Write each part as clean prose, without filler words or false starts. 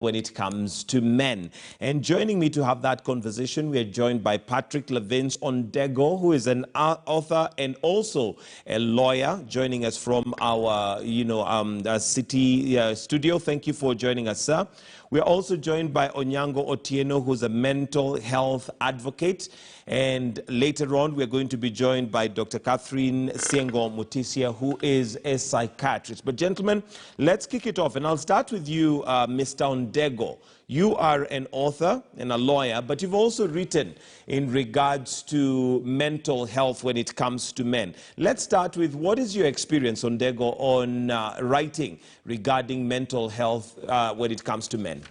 when it comes to men. And joining me to have that conversation, we are joined by Patrick Levins Ondego, who is an author and also a lawyer, joining us from our, city studio. Thank you for joining us, sir. We're also joined by Onyango Otieno, who's a mental health advocate. And later on, we're going to be joined by Dr. Catherine Siengo Mutisia, who is a psychiatrist. But gentlemen, let's kick it off. And I'll start with you, Mr. Ondego. You are an author and a lawyer, but you've also written in regards to mental health when it comes to men. Let's start with, what is your experience, Ondego, on writing regarding mental health when it comes to men?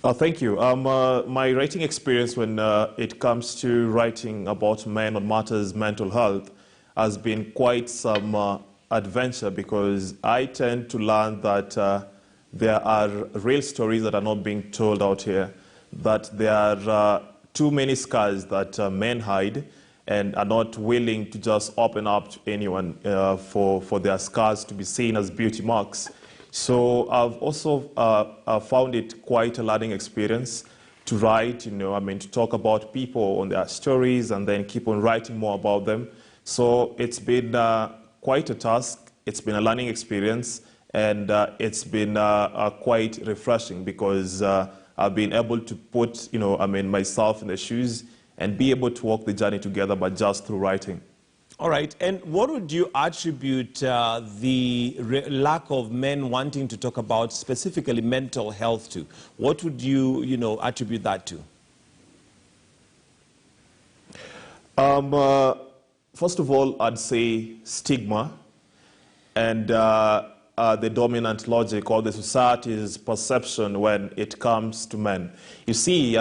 Thank you. My writing experience when it comes to writing about men on matters mental health has been quite some adventure, because I tend to learn that there are real stories that are not being told out here, that there are too many scars that men hide and are not willing to just open up to anyone for their scars to be seen as beauty marks. So I've also found it quite a learning experience to write, to talk about people on their stories and then keep on writing more about them. So it's been quite a task. It's been a learning experience, and it's been quite refreshing, because I've been able to put, myself in the shoes and be able to walk the journey together, but just through writing. All right. And what would you attribute the lack of men wanting to talk about specifically mental health to? What would you, attribute that to? First of all, I'd say stigma and the dominant logic or the society's perception when it comes to men. You see,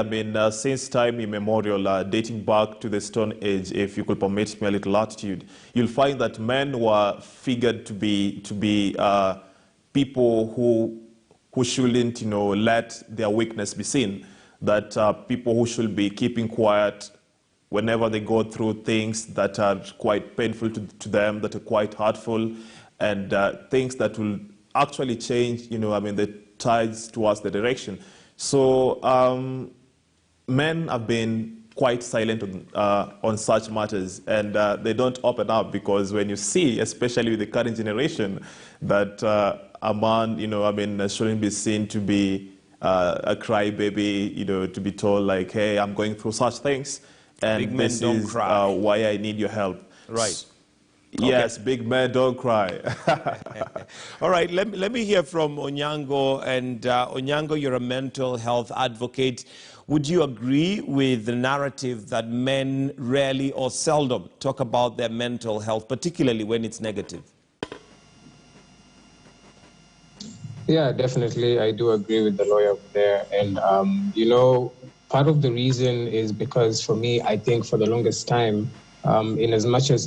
since time immemorial, dating back to the Stone Age, if you could permit me a little latitude, you'll find that men were figured to be people who shouldn't, let their weakness be seen. That people who should be keeping quiet whenever they go through things that are quite painful to them, that are quite hurtful, and things that will actually change, the tides towards the direction. So men have been quite silent on such matters, and they don't open up, because when you see, especially with the current generation, that a man, shouldn't be seen to be a crybaby, to be told like, hey, I'm going through such things, and this is why I need your help. Right. Yes, okay. Big men don't cry. All right, let me hear from Onyango. And Onyango, you're a mental health advocate. Would you agree with the narrative that men rarely or seldom talk about their mental health, particularly when it's negative? Yeah, definitely. I do agree with the lawyer there. And, part of the reason is because, for me, I think for the longest time, in as much as,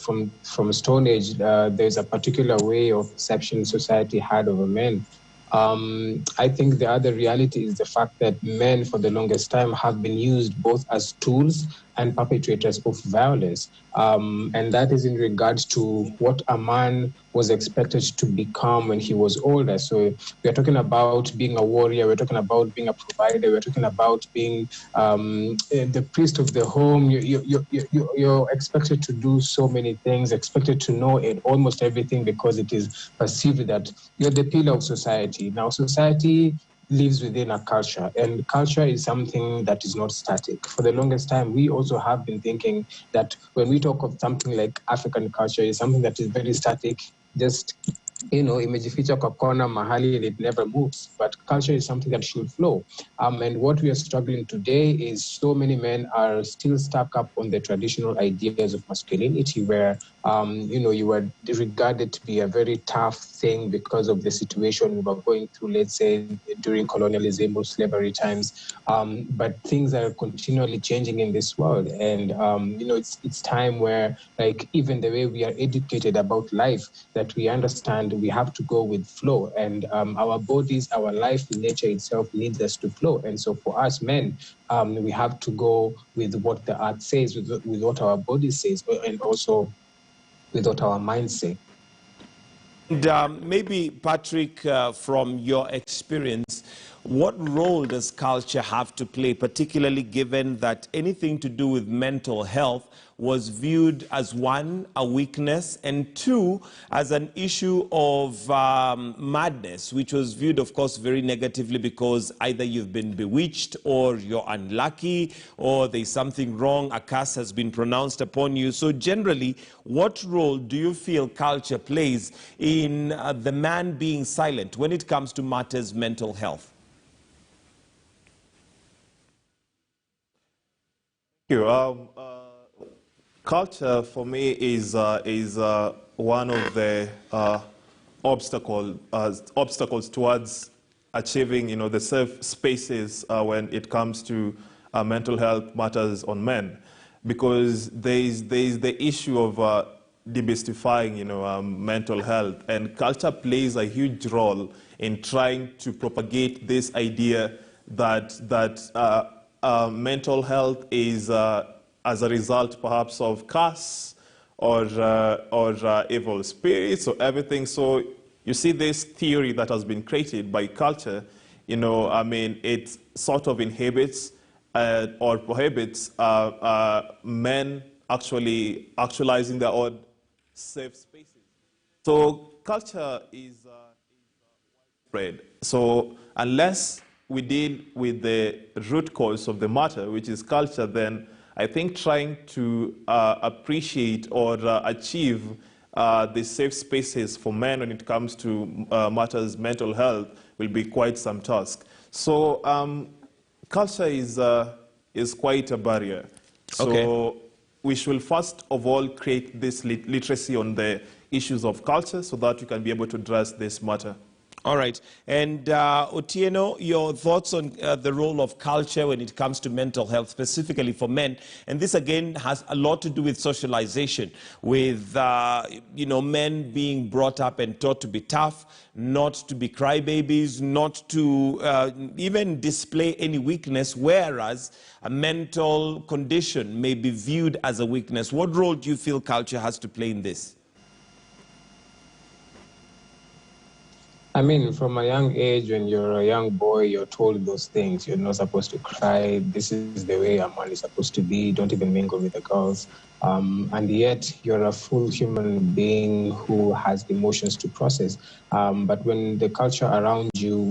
from Stone Age, there's a particular way of perception society had over men. I think the other reality is the fact that men, for the longest time, have been used both as tools and perpetrators of violence. And that is in regards to what a man was expected to become when he was older. So we're talking about being a warrior, we're talking about being a provider, we're talking about being the priest of the home. You're expected to do so many things, expected to know almost everything, because it is perceived that you're the pillar of society. Now, society lives within a culture, and culture is something that is not static. For the longest time, we also have been thinking that when we talk of something like African culture, is something that is very static, just imejificha kwa kona mahali, and it never moves. But culture is something that should flow. And what we are struggling today is so many men are still stuck up on the traditional ideas of masculinity, where you were regarded to be a very tough thing because of the situation we were going through, let's say, during colonialism or slavery times. But things are continually changing in this world. And, it's time where, even the way we are educated about life, that we understand we have to go with flow. And our bodies, our life, nature itself needs us to flow. And so for us men, we have to go with what the earth says, with what our body says, and also with what our minds say. And maybe, Patrick, from your experience, what role does culture have to play, particularly given that anything to do with mental health was viewed as, one, a weakness, and two, as an issue of madness, which was viewed, of course, very negatively because either you've been bewitched or you're unlucky or there's something wrong, a curse has been pronounced upon you. So generally, what role do you feel culture plays in the man being silent when it comes to matters mental health? Thank you. Culture for me is one of the obstacles towards achieving, the safe spaces when it comes to mental health matters on men, because there's the issue of demystifying, mental health, and culture plays a huge role in trying to propagate this idea that mental health is as a result perhaps of curse or evil spirits or everything. So you see this theory that has been created by culture, it sort of inhibits or prohibits men actually actualizing their own safe spaces. So culture is widespread. So unless we deal with the root cause of the matter, which is culture, then I think trying to appreciate or achieve the safe spaces for men when it comes to matters mental health will be quite some task. So culture is quite a barrier. So Okay. we should first of all create this literacy on the issues of culture so that we can be able to address this matter. All right. And Otieno, your thoughts on the role of culture when it comes to mental health, specifically for men. And this, again, has a lot to do with socialization, with, men being brought up and taught to be tough, not to be crybabies, not to even display any weakness, whereas a mental condition may be viewed as a weakness. What role do you feel culture has to play in this? I mean, from a young age, when you're a young boy, you're told those things. You're not supposed to cry. This is the way a man is supposed to be. Don't even mingle with the girls. And yet, you're a full human being who has emotions to process. But when the culture around you,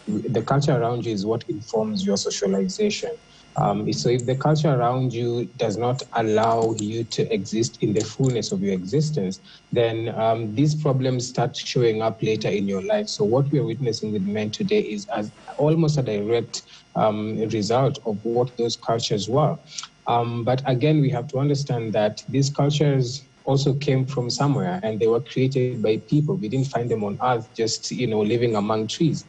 the culture around you is what informs your socialization. So if the culture around you does not allow you to exist in the fullness of your existence, then these problems start showing up later in your life. So what we are witnessing with men today is almost a direct result of what those cultures were. But again, we have to understand that these cultures also came from somewhere, and they were created by people. We didn't find them on earth just, living among trees.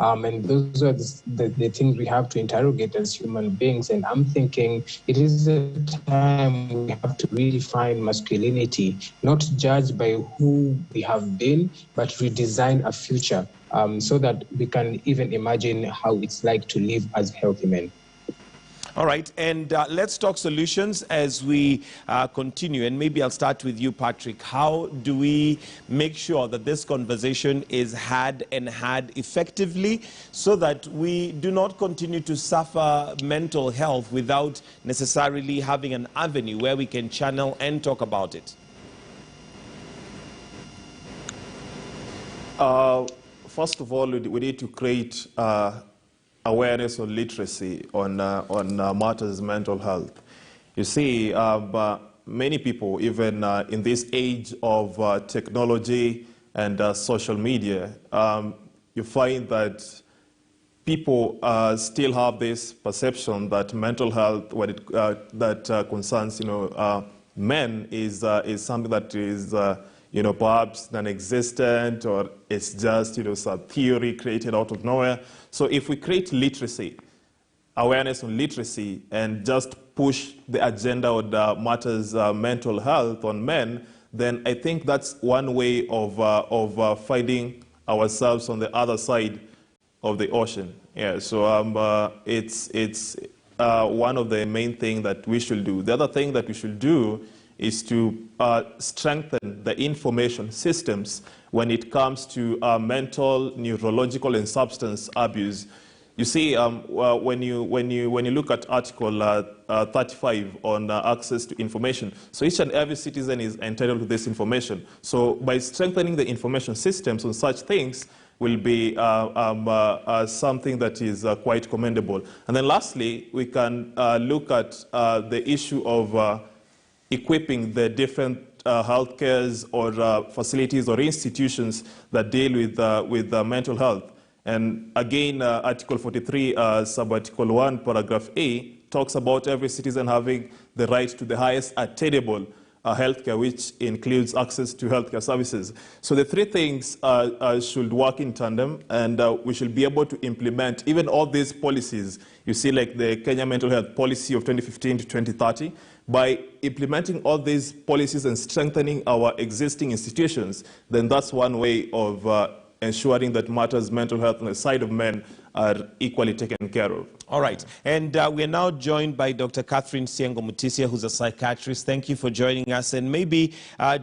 And those are the things we have to interrogate as human beings. And I'm thinking it is a time we have to redefine masculinity, not judge by who we have been, but redesign a future so that we can even imagine how it's like to live as healthy men. All right, and let's talk solutions as we continue. And maybe I'll start with you, Patrick. How do we make sure that this conversation is had effectively so that we do not continue to suffer mental health without necessarily having an avenue where we can channel and talk about it? First of all, we need to create awareness or literacy on matters mental health. You see, many people, even in this age of technology and social media, you find that people still have this perception that mental health, when that concerns, men, is something that is, perhaps non-existent, or it's just, some theory created out of nowhere. So if we create literacy, awareness on literacy, and just push the agenda on matters mental health on men, then I think that's one way of finding ourselves on the other side of the ocean. Yeah, so it's one of the main things that we should do. The other thing that we should do is to strengthen the information systems when it comes to mental, neurological, and substance abuse. You see, when you look at Article 35 on access to information, so each and every citizen is entitled to this information. So by strengthening the information systems on such things will be something that is quite commendable. And then lastly, we can look at the issue of equipping the different healthcares or facilities or institutions that deal with mental health. And again, Article 43, Subarticle 1, Paragraph A, talks about every citizen having the right to the highest attainable healthcare, which includes access to healthcare services. So the three things should work in tandem, and we should be able to implement even all these policies. You see, like the Kenya Mental Health Policy of 2015 to 2030, by implementing all these policies and strengthening our existing institutions, then that's one way of ensuring that matters mental health on the side of men are equally taken care of. All right. And we're now joined by Dr. Catherine Siengo Mutisia, who's a psychiatrist. Thank you for joining us. And maybe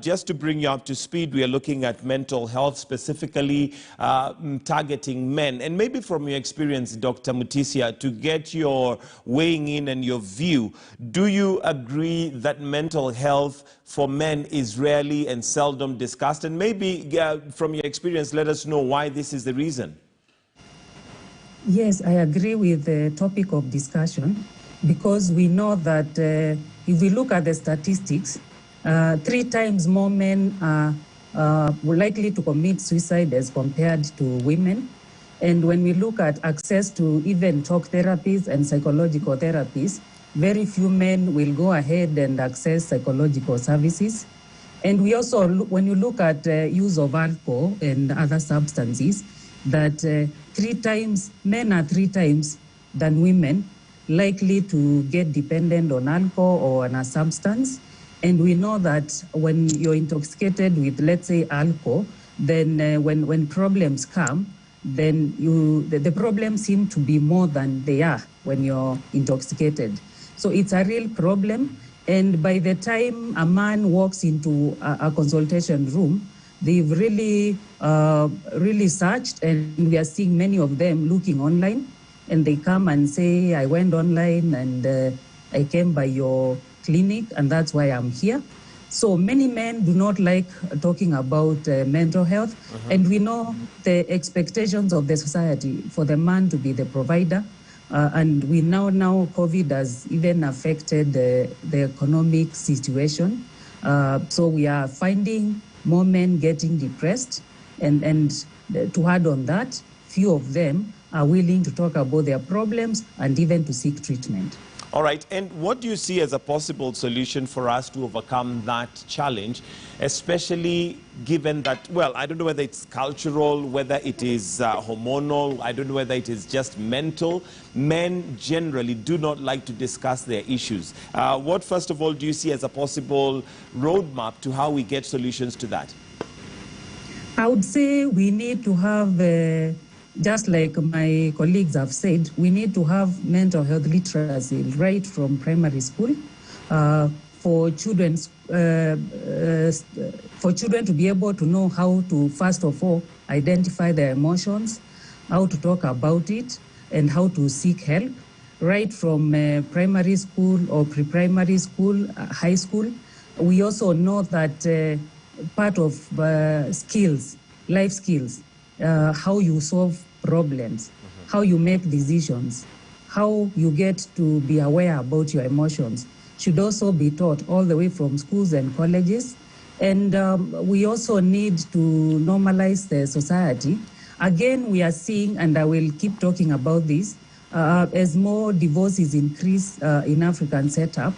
just to bring you up to speed, we are looking at mental health, specifically targeting men. And maybe from your experience, Dr. Mutisia, to get your weighing in and your view, do you agree that mental health for men is rarely and seldom discussed? And maybe from your experience, let us know why this is the reason. Yes, I agree with the topic of discussion, because we know that if we look at the statistics, 3 times more men are likely to commit suicide as compared to women. And when we look at access to even talk therapies and psychological therapies, very few men will go ahead and access psychological services. And we also, when you look at use of alcohol and other substances, that men are 3 times than women likely to get dependent on alcohol or on a substance. And we know that when you're intoxicated with, let's say, alcohol, then when problems come, then the problems seem to be more than they are when you're intoxicated. So it's a real problem. And by the time a man walks into a consultation room, they've really searched, and we are seeing many of them looking online, and they come and say, I went online and I came by your clinic, and that's why I'm here. So many men do not like talking about mental health, and we know the expectations of the society for the man to be the provider, and we now COVID has even affected the economic situation. So we are finding more men getting depressed, and to add on that, few of them are willing to talk about their problems and even to seek treatment. All right, and what do you see as a possible solution for us to overcome that challenge, especially given that, well, I don't know whether it's cultural, whether it is hormonal, I don't know whether it is just mental. Men generally do not like to discuss their issues. What, first of all, do you see as a possible roadmap to how we get solutions to that? I would say we need to have just like my colleagues have said, we need to have mental health literacy right from primary school for children to be able to know how to, first of all, identify their emotions, how to talk about it, and how to seek help right from primary school or pre-primary school, high school. We also know that part of skills, life skills, how you solve problems, how you make decisions, how you get to be aware about your emotions should also be taught all the way from schools and colleges. And we also need to normalize the society. Again, we are seeing, and I will keep talking about this, as more divorces increase in African setup,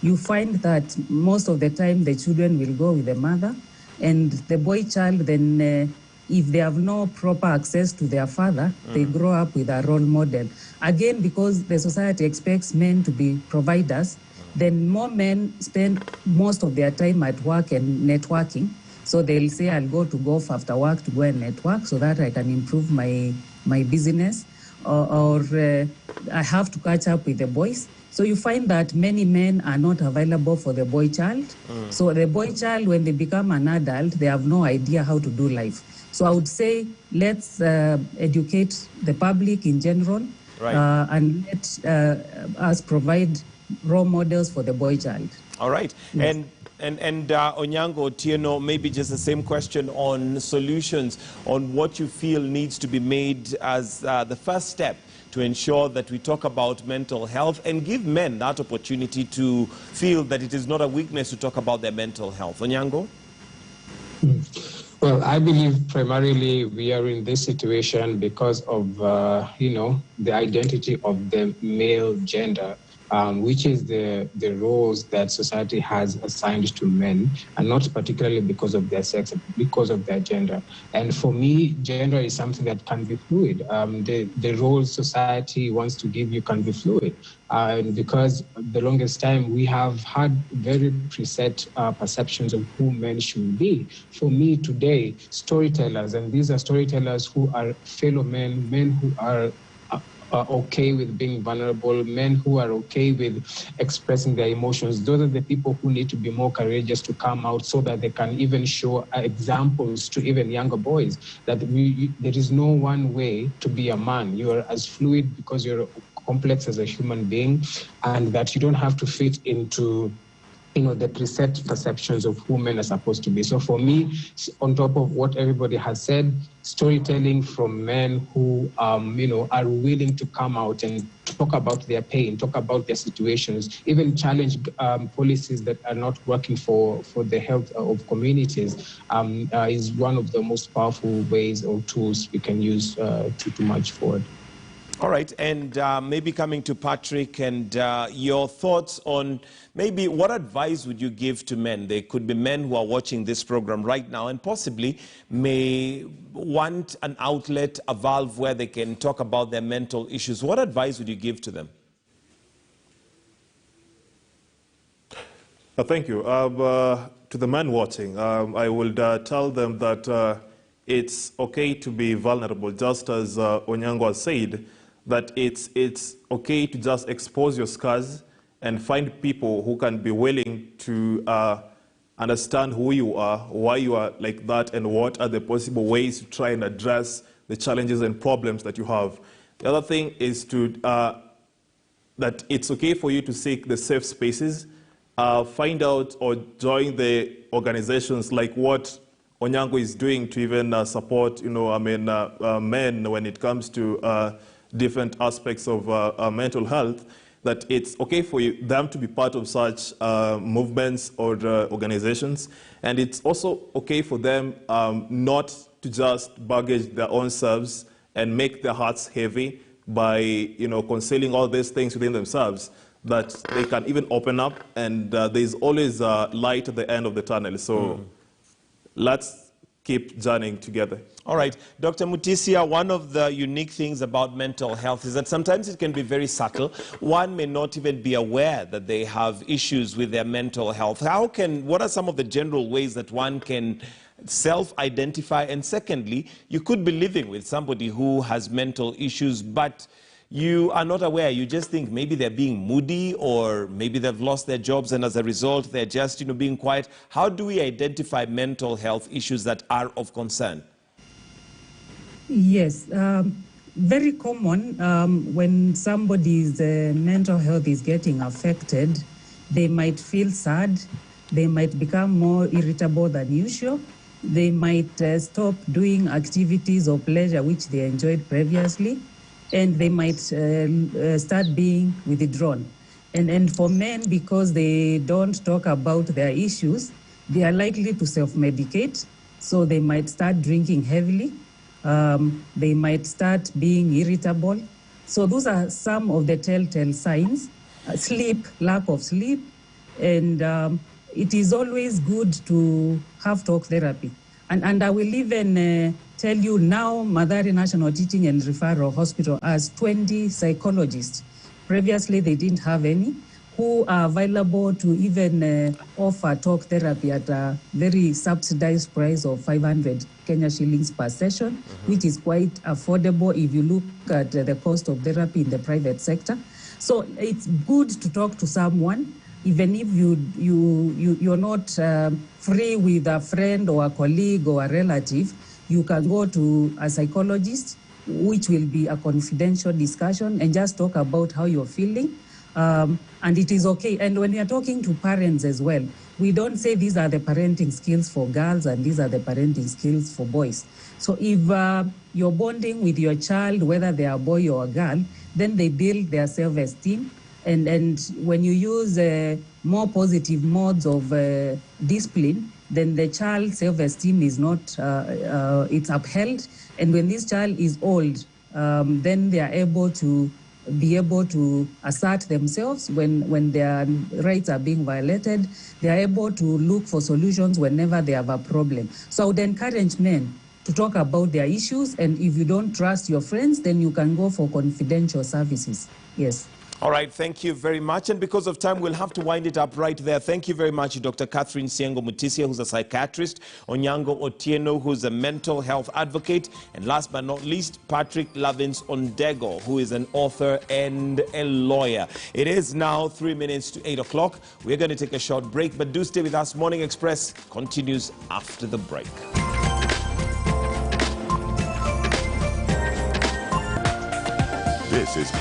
you find that most of the time the children will go with the mother, and the boy child then if they have no proper access to their father, they grow up with a role model. Again, because the society expects men to be providers, then more men spend most of their time at work and networking. So they'll say, I'll go to golf after work to go and network so that I can improve my business. Or I have to catch up with the boys. So you find that many men are not available for the boy child. So the boy child, when they become an adult, they have no idea how to do life. So I would say let's educate the public in general, Right. and let us provide role models for the boy child. All right. Yes. And Onyango, Tieno, maybe just the same question on solutions, on what you feel needs to be made as the first step to ensure that we talk about mental health and give men that opportunity to feel that it is not a weakness to talk about their mental health. Onyango? Well, I believe primarily we are in this situation because of, the identity of the male gender, which is the roles that society has assigned to men, and not particularly because of their sex, but because of their gender. And for me, gender is something that can be fluid. The roles society wants to give you can be fluid. And because the longest time we have had very preset perceptions of who men should be. For me today, storytellers, and these are storytellers who are fellow men, men who are okay with being vulnerable, men who are okay with expressing their emotions. Those are the people who need to be more courageous to come out so that they can even show examples to even younger boys that there is no one way to be a man. You are as fluid because you're complex as a human being, and that you don't have to fit into the preset perceptions of who men are supposed to be. So for me, on top of what everybody has said, storytelling from men who, are willing to come out and talk about their pain, talk about their situations, even challenge policies that are not working for the health of communities, is one of the most powerful ways or tools we can use to march forward. All right, and maybe coming to Patrick and your thoughts on maybe what advice would you give to men? There could be men who are watching this program right now and possibly may want an outlet, a valve where they can talk about their mental issues. What advice would you give to them? Thank you. To the men watching, I will tell them that it's okay to be vulnerable, just as Onyango has said, that it's okay to just expose your scars and find people who can be willing to understand who you are, why you are like that, and what are the possible ways to try and address the challenges and problems that you have. The other thing is that it's okay for you to seek the safe spaces, find out or join the organizations like what Onyango is doing to even support, men when it comes to different aspects of mental health, that it's okay for them to be part of such movements or organizations. And it's also okay for them not to just baggage their own selves and make their hearts heavy by, concealing all these things within themselves, that they can even open up, and there's always light at the end of the tunnel. So let's keep journeying together. All right. Dr. Mutisia, one of the unique things about mental health is that sometimes it can be very subtle. One may not even be aware that they have issues with their mental health. What are some of the general ways that one can self-identify? And secondly, you could be living with somebody who has mental issues, but you are not aware. You just think maybe they're being moody, or maybe they've lost their jobs and as a result they're just being quiet. How do we identify mental health issues that are of concern? Yes, very common when somebody's mental health is getting affected, they might feel sad, they might become more irritable than usual, they might stop doing activities or pleasure which they enjoyed previously, and they might start being withdrawn. And for men, because they don't talk about their issues, they are likely to self-medicate, so they might start drinking heavily, they might start being irritable. So those are some of the telltale signs. Sleep, lack of sleep, and it is always good to have talk therapy. And I will even tell you now, Mathare National Teaching and Referral Hospital has 20 psychologists. Previously, they didn't have any, who are available to even offer talk therapy at a very subsidized price of 500 Kenya shillings per session, which is quite affordable if you look at the cost of therapy in the private sector. So it's good to talk to someone, even if you're not free with a friend or a colleague or a relative. You can go to a psychologist, which will be a confidential discussion, and just talk about how you're feeling. And it is okay. And when we are talking to parents as well, we don't say these are the parenting skills for girls and these are the parenting skills for boys. So if you're bonding with your child, whether they are a boy or a girl, then they build their self-esteem. And when you use more positive modes of discipline, then the child's self-esteem is not, it's upheld. And when this child is old, then they are able to assert themselves when their rights are being violated. They are able to look for solutions whenever they have a problem. So I would encourage men to talk about their issues, and if you don't trust your friends, then you can go for confidential services. Yes. All right, thank you very much. And because of time, we'll have to wind it up right there. Thank you very much, Dr. Catherine Siengo Mutisia, who's a psychiatrist, Onyango Otieno, who's a mental health advocate, and last but not least, Patrick Lavins Ondego, who is an author and a lawyer. It is now 3 minutes to 8 o'clock. We're going to take a short break, but do stay with us. Morning Express continues after the break. This is